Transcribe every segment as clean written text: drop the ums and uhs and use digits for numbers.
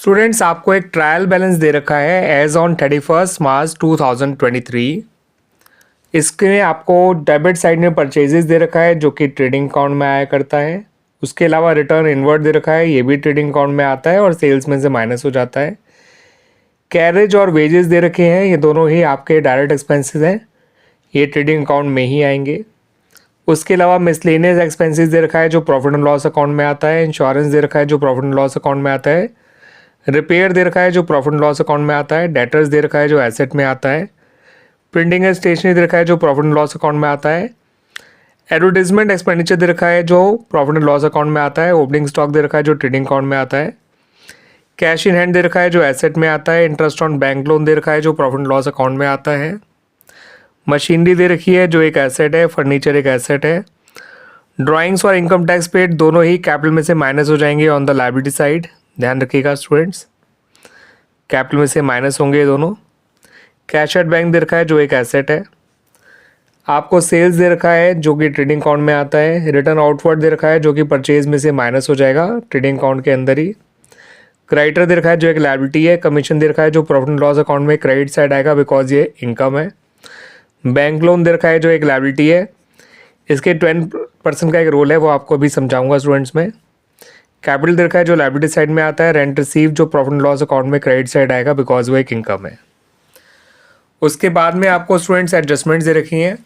Students, आपको एक trial balance दे रखा है एज ऑन 31 मार्च 2023। इसके आपको डेबिट साइड में परचेजेस दे रखा है जो कि ट्रेडिंग अकाउंट में आया करता है। उसके अलावा रिटर्न इनवर्ट दे रखा है, ये भी ट्रेडिंग अकाउंट में आता है और सेल्स में से माइनस हो जाता है। कैरेज और वेजेस दे रखे हैं, ये दोनों ही आपके डायरेक्ट एक्सपेंसेस हैं, ये ट्रेडिंग अकाउंट में ही आएंगे। उसके अलावा मिसलेनियस एक्सपेंसेस दे रखा है जो प्रॉफिट एंड लॉस अकाउंट में आता है। इंश्योरेंस दे रखा है जो प्रॉफिट एंड लॉस अकाउंट में आता है। रिपेयर दे रखा है जो प्रॉफिट एंड लॉस अकाउंट में आता है। डेटर्स दे रखा है जो एसेट में आता है। प्रिंटिंग एंड स्टेशनरी दे रखा है जो प्रॉफिट एंड लॉस अकाउंट में आता है। एडवर्टाइजमेंट एक्सपेंडिचर दे रखा है जो प्रॉफिट एंड लॉस अकाउंट में आता है। ओपनिंग स्टॉक दे रखा है जो ट्रेडिंग अकाउंट में आता है। कैश इन हैंड दे रखा है जो एसेट में आता है। इंटरेस्ट ऑन बैंक लोन दे रखा है जो प्रॉफिट एंड लॉस अकाउंट में आता है। मशीनरी दे रखी है जो एक एसेट है। फर्नीचर एक एसेट है। ड्राइंग्स और इनकम टैक्स पेड दोनों ही कैपिटल में से माइनस हो जाएंगे ऑन द लायबिलिटी साइड, ध्यान रखिएगा स्टूडेंट्स, कैपिटल में से माइनस होंगे ये दोनों। कैश एट बैंक दे रखा है जो एक एसेट है। आपको सेल्स दे रखा है जो कि ट्रेडिंग अकाउंट में आता है। रिटर्न आउटवर्ड दे रखा है जो कि परचेज में से माइनस हो जाएगा ट्रेडिंग अकाउंट के अंदर ही। क्रेडिटर दे रखा है जो एक लायबिलिटी है। कमीशन दे रखा है जो प्रॉफिट एंड लॉस अकाउंट में क्रेडिट साइड आएगा बिकॉज ये इनकम है। बैंक लोन दे रखा है जो एक लायबिलिटी है। इसके 20% का एक रोल है, वो आपको अभी समझाऊंगा स्टूडेंट्स में। कैपिटल दे रखा है जो लायबिलिटी साइड में आता है। रेंट रिसीव जो प्रॉफिट एंड लॉस अकाउंट में क्रेडिट साइड आएगा बिकॉज वो एक इनकम है। उसके बाद में आपको स्टूडेंट्स एडजस्टमेंट्स दे रखी हैं।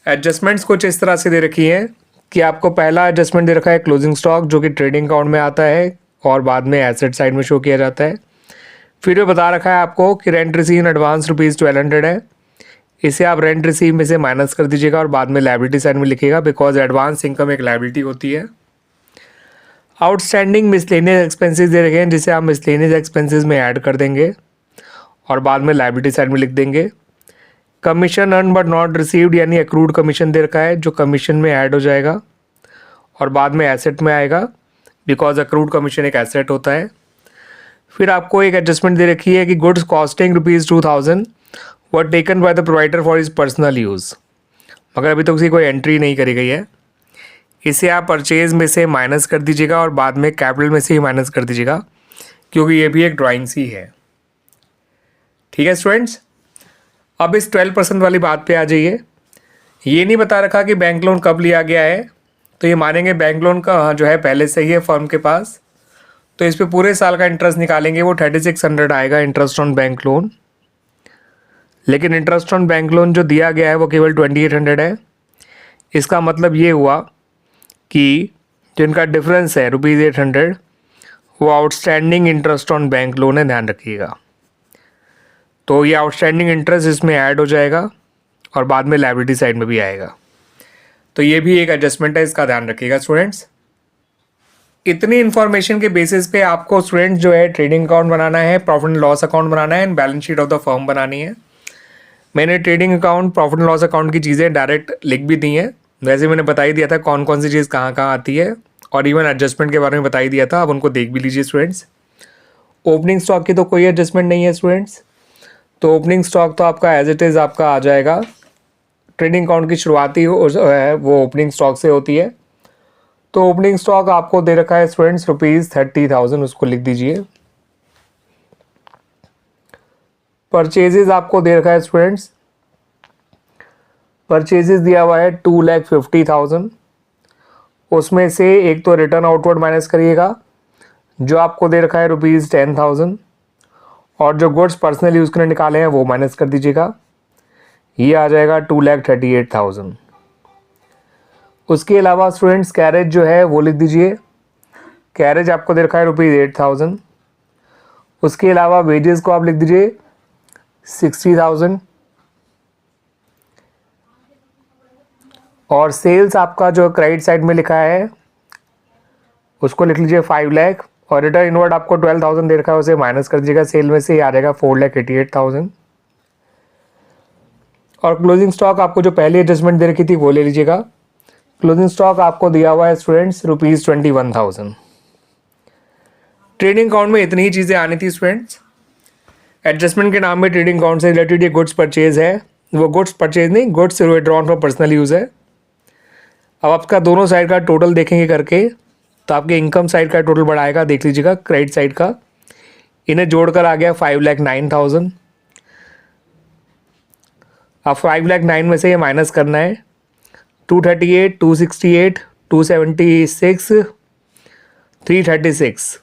एडजस्टमेंट्स कुछ इस तरह से दे रखी हैं कि आपको पहला एडजस्टमेंट दे रखा है क्लोजिंग स्टॉक जो कि ट्रेडिंग अकाउंट में आता है और बाद में एसेट साइड में शो किया जाता है। फिर ये बता रखा है आपको कि रेंट रिसीव इन एडवांस ₹1200 है, इसे आप रेंट रिसीव में से माइनस कर दीजिएगा और बाद में लायबिलिटी साइड में लिखिएगा बिकॉज एडवांस इनकम एक लायबिलिटी होती है। आउटस्टैंडिंग मिसलेनियस एक्सपेंसेस दे रखे हैं जिसे आप मिसलेनियस एक्सपेंसेस में ऐड कर देंगे और बाद में लायबिलिटी साइड में लिख देंगे। Commission earn but not received यानी अक्रूड कमीशन दे रखा है जो कमीशन में ऐड हो जाएगा और बाद में एसेट में आएगा बिकॉज अक्रूड कमीशन एक एसेट होता है। फिर आपको एक एडजस्टमेंट दे रखी है कि goods costing ₹2000 were taken by the provider for his personal use, मगर अभी तक उसकी कोई एंट्री नहीं करी गई है। इसे आप परचेज में से माइनस कर दीजिएगा और बाद में कैपिटल में से ही माइनस कर दीजिएगा क्योंकि ये भी एक ड्राइंग्स ही है। ठीक है स्टूडेंट्स, अब इस 12% वाली बात पे आ जाइए। ये नहीं बता रखा कि बैंक लोन कब लिया गया है, तो ये मानेंगे बैंक लोन का जो है पहले से ही है फर्म के पास, तो इस पर पूरे साल का इंटरेस्ट निकालेंगे, वो 3600 आएगा इंटरेस्ट ऑन बैंक लोन। लेकिन इंटरेस्ट ऑन बैंक लोन जो दिया गया है वो केवल 2800 है। इसका मतलब ये हुआ कि जिनका डिफरेंस है ₹800 वो outstanding interest on bank loan है, ध्यान रखिएगा। तो ये आउटस्टैंडिंग इंटरेस्ट इसमें ऐड हो जाएगा और बाद में लायबिलिटी साइड में भी आएगा, तो ये भी एक एडजस्टमेंट है, इसका ध्यान रखिएगा स्टूडेंट्स। इतनी इन्फॉर्मेशन के बेसिस पे आपको स्टूडेंट्स जो है ट्रेडिंग अकाउंट बनाना है, प्रॉफिट एंड लॉस अकाउंट बनाना है and balance sheet of the firm बनानी है। मैंने trading account, profit and loss account की चीज़ें डायरेक्ट लिख भी दी हैं, वैसे मैंने बता ही दिया था कौन कौन सी चीज़ कहाँ कहाँ आती है और इवन एडजस्टमेंट के बारे में बता ही दिया था, अब उनको देख भी लीजिए स्टूडेंट्स। ओपनिंग स्टॉक की तो कोई एडजस्टमेंट नहीं है स्टूडेंट्स, तो ओपनिंग स्टॉक तो आपका एज इट इज़ आपका आ जाएगा। ट्रेडिंग अकाउंट की शुरुआती है वो ओपनिंग स्टॉक से होती है, तो ओपनिंग स्टॉक आपको दे रखा है स्टूडेंट्स ₹30,000, उसको लिख दीजिए। परचेजेस आपको दे रखा है स्टूडेंट्स, परचेजेस दिया हुआ है 2,50,000, उसमें से एक तो रिटर्न आउटवर्ड माइनस करिएगा जो आपको दे रखा है ₹10,000 और जो गुड्स पर्सनल यूज़ के लिए निकाले हैं वो माइनस कर दीजिएगा, ये आ जाएगा 2,38,000। उसके अलावा स्टूडेंट्स कैरेज जो है वो लिख दीजिए, कैरेज आपको दे रखा है ₹8,000। उसके अलावा वेजेस को आप लिख दीजिए 60,000 और सेल्स आपका जो क्रेडिट साइड में लिखा है उसको लिख लीजिए 5 लाख और रिटर्न इनवर्ड आपको 12,000 दे रखा है, उसे माइनस कर दीजिएगा, सेल में से ही आ जाएगा 4,88,000। और क्लोजिंग स्टॉक आपको जो पहली एडजस्टमेंट दे रखी थी वो ले लीजिएगा। क्लोजिंग स्टॉक आपको दिया हुआ है स्टूडेंट्स ₹21,000। ट्रेडिंग अकाउंट में इतनी ही चीज़ें आनी थी स्टूडेंट्स। एडजस्टमेंट के नाम में ट्रेडिंग अकाउंट से रिलेटेड ये गुड्स परचेज है, वो गुड्स परचेज नहीं, goods withdrawn for personal use है। अब आपका दोनों साइड का टोटल देखेंगे करके तो आपके इनकम साइड का टोटल बढ़ाएगा, देख लीजिएगा क्रेडिट साइड का इन्हें जोड़कर आ गया 5,09,000। अब 5,09,000 में से ये माइनस करना है 238, 268, 276, 336।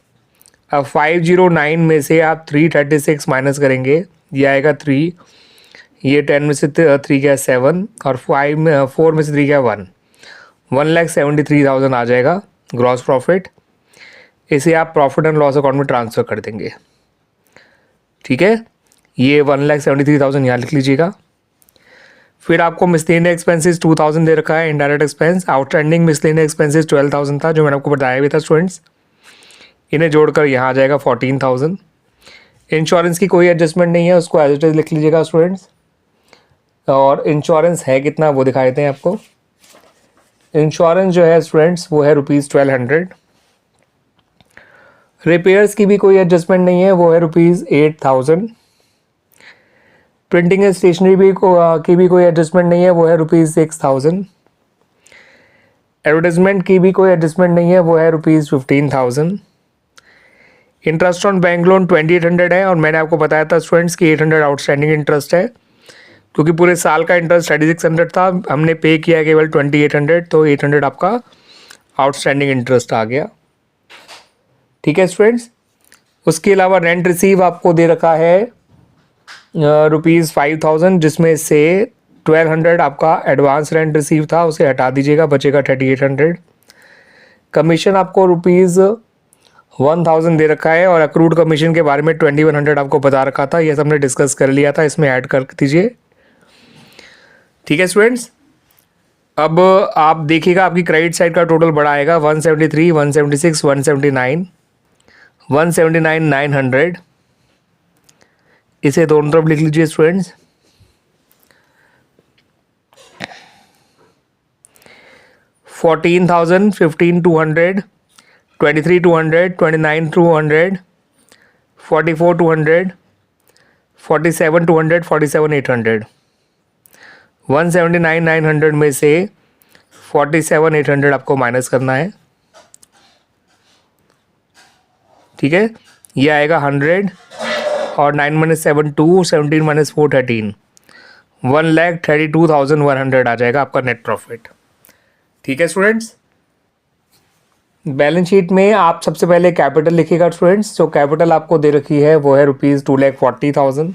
अब 509 में से आप 336 माइनस करेंगे, ये आएगा 3, ये 10 में से 3 गया 7 और 4 में से 3 गया 1, 1,73,000 आ जाएगा ग्रॉस प्रॉफिट। इसे आप प्रॉफिट एंड लॉस अकाउंट में ट्रांसफ़र कर देंगे। ठीक है, ये 1,73,000 यहाँ लिख लीजिएगा। फिर आपको मिसलेनियस एक्सपेंसेस 2,000 दे रखा है, indirect expense. Outstanding miscellaneous expenses 12,000 था, जो मैंने आपको बताया भी था स्टूडेंट्स। इन्हें जोड़कर यहाँ आ जाएगा 14,000। इंश्योरेंस की कोई एडजस्टमेंट नहीं है, उसको एज इट इज लिख लीजिएगा स्टूडेंट्स। और इंश्योरेंस है कितना वो दिखा देते हैं आपको। इंश्योरेंस जो है स्टूडेंट्स वो है ₹1200। रिपेयर्स की भी कोई एडजस्टमेंट नहीं है, वो है ₹8,000। प्रिंटिंग एंड स्टेशनरी की भी कोई एडजस्टमेंट नहीं है, वो है ₹6,000। एडवर्टाइजमेंट की भी कोई एडजस्टमेंट नहीं है, वो है ₹15,000। इंटरेस्ट ऑन बैंक लोन 2,800 है, और मैंने आपको बताया था स्टूडेंट्स कि 800 आउटस्टैंडिंग इंटरेस्ट है, क्योंकि पूरे साल का इंटरेस्ट 3,600 था, हमने पे किया केवल 2,800, तो 800 आपका आउटस्टैंडिंग इंटरेस्ट आ गया। ठीक है स्टूडेंट्स। उसके अलावा रेंट रिसीव आपको दे रखा है ₹5,000, जिसमें से 1,200 आपका एडवांस रेंट रिसीव था, उसे हटा दीजिएगा, बचेगा 3,800। कमीशन आपको ₹1,000 दे रखा है, और अक्रूड कमीशन के बारे में 2,100 आपको बता रखा था, यह हमने डिस्कस कर लिया था, इसमें ऐड कर दीजिए। ठीक है स्टूडेंट्स। अब आप देखिएगा आपकी क्रेडिट साइड का टोटल बड़ा आएगा 173, 176, 179, 179,900। इसे दोनों तरफ लिख लीजिए स्टूडेंट्स। 14,000, 15,200, 23,200, 29,200, 44,200, 47,200, 47,800। 179,900 में से 47,800 आपको माइनस करना है। ठीक है, ये आएगा 100, और 9 - 7 2, 17 - 4 13, 1,32,100 आ जाएगा आपका नेट प्रॉफिट। ठीक है स्टूडेंट्स। बैलेंस शीट में आप सबसे पहले कैपिटल लिखिएगा स्टूडेंट्स। जो कैपिटल आपको दे रखी है वो है ₹2,40,000।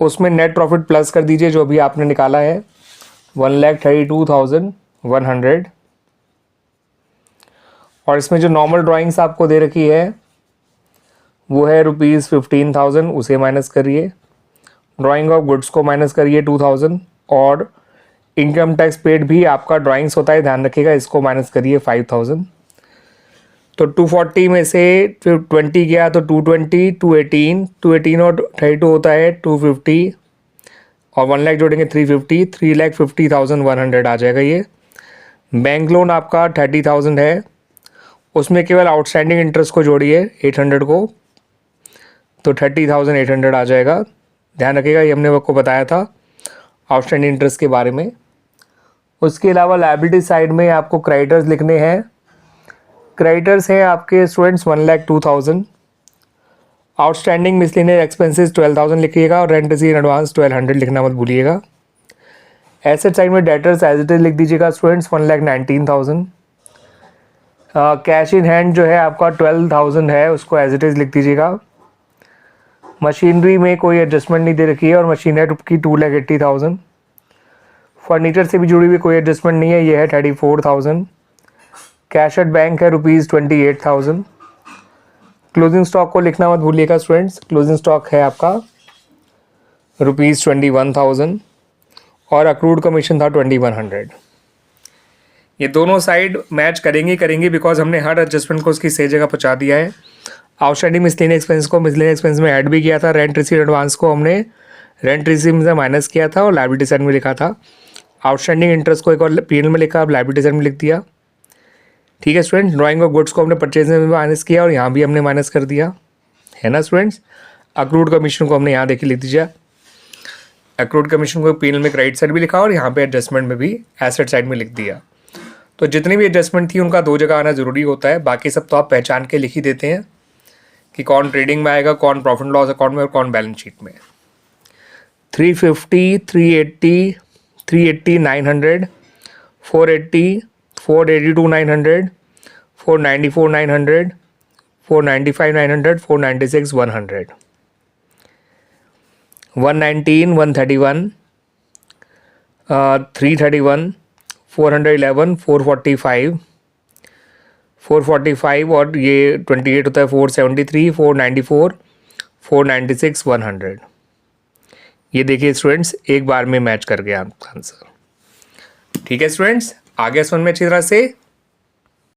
उसमें नेट प्रॉफिट प्लस कर दीजिए जो भी आपने निकाला है, 1,32,100। और इसमें जो नॉर्मल ड्राइंग्स आपको दे रखी है वो है ₹15,000, उसे माइनस करिए। ड्राइंग ऑफ गुड्स को माइनस करिए 2,000, और इनकम टैक्स पेड भी आपका ड्राइंग्स होता है, ध्यान रखिएगा, इसको माइनस करिए 5,000। तो 240 में से फिर 20 गया तो 220, 218, 218 और 32 होता है 250, और 1 लाख जोड़ेंगे 350, 3,50,100 आ जाएगा ये। बैंक लोन आपका 30,000 है, उसमें केवल आउटस्टैंडिंग इंटरेस्ट को जोड़िए 800 को, तो 30,800 आ जाएगा। ध्यान रखिएगा, ये हमने आपको बताया था आउटस्टैंडिंग इंटरेस्ट के बारे में। उसके अलावा लायबिलिटी साइड में आपको क्रेडिटर्स लिखने हैं। क्रेडिटर्स हैं आपके स्टूडेंट्स 1,02,000। आउटस्टैंडिंग मिसलेनियस एक्सपेंसेस 12,000 लिखिएगा, और रेंट रिसीव एडवांस 1,200 लिखना मत भूलिएगा। एसेट साइड में डेटर्स एज इट इज लिख दीजिएगा स्टूडेंट्स 1,19,000। कैश इन हैंड जो है आपका 12,000 है, उसको एज इट इज लिख दीजिएगा। मशीनरी में कोई एडजस्टमेंट नहीं दे रखी है, और मशीनरी की 2,80,000। फर्नीचर से भी जुड़ी हुई कोई एडजस्टमेंट नहीं है, ये है 34,000। कैश एट बैंक है ₹28,000। क्लोजिंग स्टॉक को लिखना मत भूलिएगा स्टूडेंट्स, क्लोजिंग स्टॉक है आपका ₹21,000, और अक्रूड कमीशन था 2,100। ये दोनों साइड मैच करेंगी बिकॉज हमने हर एडजस्टमेंट को उसकी सही जगह पहुंचा दिया है। आउटस्टैंडिंग मिसलेनियस एक्सपेंस को मिसलेनियस एक्सपेंस में ऐड भी किया था। रेंट रिसीव एडवांस को हमने रेंट रिसीव से माइनस किया था और लायबिलिटी साइड में लिखा था। आउटस्टैंडिंग इंटरेस्ट को एक और पीएनएल में लिखा, अब लायबिलिटी साइड में लिख दिया। ठीक है स्टूडेंट्स। ड्राइंग ऑफ गुड्स को हमने परचेज में माइनस किया, और यहाँ भी हमने माइनस कर दिया है ना स्टूडेंट्स। अक्रूड कमीशन को हमने यहाँ देखिए लिख दीजिए। अक्रूड कमीशन को पीएनएल में क्रेडिट साइड भी लिखा, और यहाँ पे एडजस्टमेंट में भी एसेट साइड में लिख दिया। तो जितनी भी एडजस्टमेंट थी उनका 2 जगह आना ज़रूरी होता है, बाकी सब तो आप पहचान के लिख ही देते हैं। कि कौन ट्रेडिंग में आएगा, कौन प्रॉफिट लॉस अकाउंट में और कौन बैलेंस शीट में। 350, 380, 380, 900, 480, 482, 900, 494, 900, 495, 900, 496, 100, 119, 131, 331, 411, 445, 445 और ये 28 होता है 473, 494, 496, 100। ये देखिए स्टूडेंट्स, एक बार में मैच कर गया आपका आंसर। ठीक है स्टूडेंट्स, आगे समझ में अच्छी तरह से।